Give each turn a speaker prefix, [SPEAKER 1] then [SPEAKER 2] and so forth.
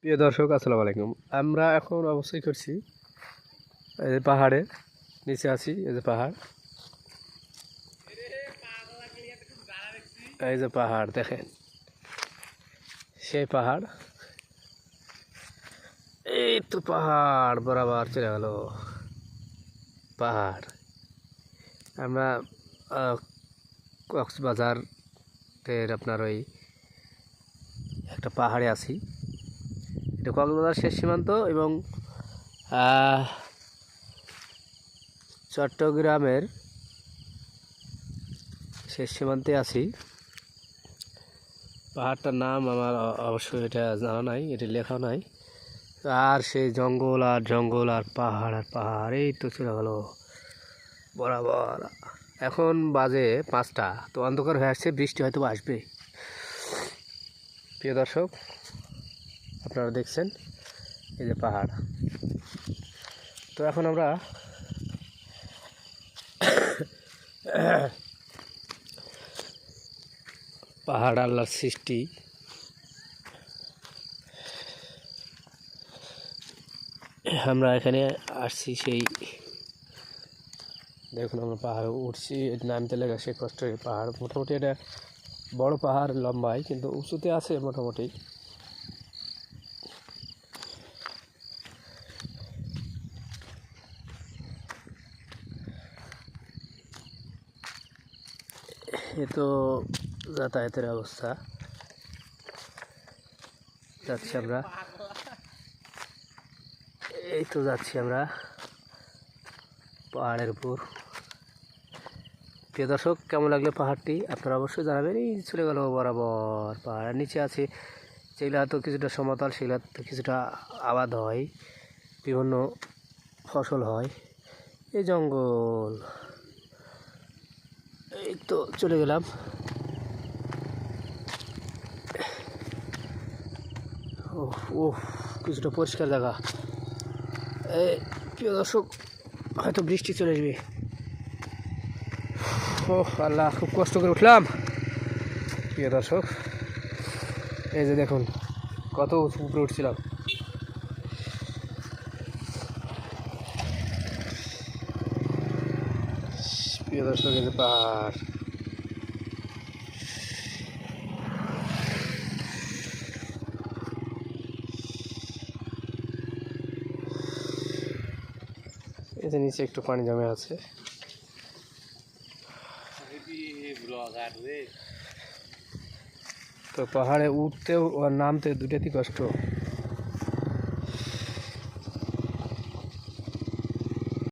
[SPEAKER 1] প্রিয় দর্শক, আসসালামু আলাইকুম। আমরা এখন অবস্থান করছি এই যে পাহাড়ে, নিচে আছি। এই যে পাহাড়, এই যে পাহাড় দেখেন, সেই পাহাড়। এই তো পাহাড় বরাবর চলে গেল পাহাড়। আমরা কক্সবাজারের আপনার ওই একটা পাহাড়ে আছি। এটা কক্সবাজার শেষ সীমান্ত এবং চট্টগ্রামের শেষ সীমান্তে আছি। পাহাড়টার নাম আমার অবশ্যই এটা জানা নাই, এটা লেখা নাই। আর সেই জঙ্গল আর জঙ্গল আর পাহাড় আর পাহাড়, এই তো চলে গেল বরাবর। এখন বাজে 5টা, তো অন্ধকার হয়ে আসছে, বৃষ্টি হয়তো আসবে। প্রিয় দর্শক, আপনারা দেখছেন এই যে পাহাড়। তো এখন আমরা পাহাড় আল্লাহর সৃষ্টি। আমরা এখানে আসছি, সেই দেখুন আমরা পাহাড়ে উঠছি, নামতে লেগে সে কষ্ট। পাহাড় মোটামুটি এটা বড় পাহাড়, লম্বায় কিন্তু উঁচুতে আছে মোটামুটি। এ তো যাতায়াতের অবস্থা। যাচ্ছি আমরা, এই তো যাচ্ছি আমরা পাহাড়ের উপর। প্রিয় দর্শক, কেমন লাগলো পাহাড়টি আপনারা অবশ্যই জানাবেন। এই চলে গেল বরাবর পাহাড়ের নিচে আছে, সেগুলো তো কিছুটা সমতল, সেগুলো তো কিছুটা আবাদ হয়, বিভিন্ন ফসল হয়। এই জঙ্গল, এই তো চলে গেলাম। ও কিছুটা পরিষ্কার জায়গা। এই প্রিয় দর্শক, হয়তো বৃষ্টি চলে আসবে। ও আল্লাহ, খুব কষ্ট করে উঠলাম। প্রিয় দর্শক, এই যে দেখুন কত উপরে উঠছিলাম। প্রিয় দর্শক, এই যে পাহাড়। এই যে নিচে একটু পানি জমে আছে। তো পাহাড়ে উঠতেও আর নামতে দুটাতেই কষ্ট।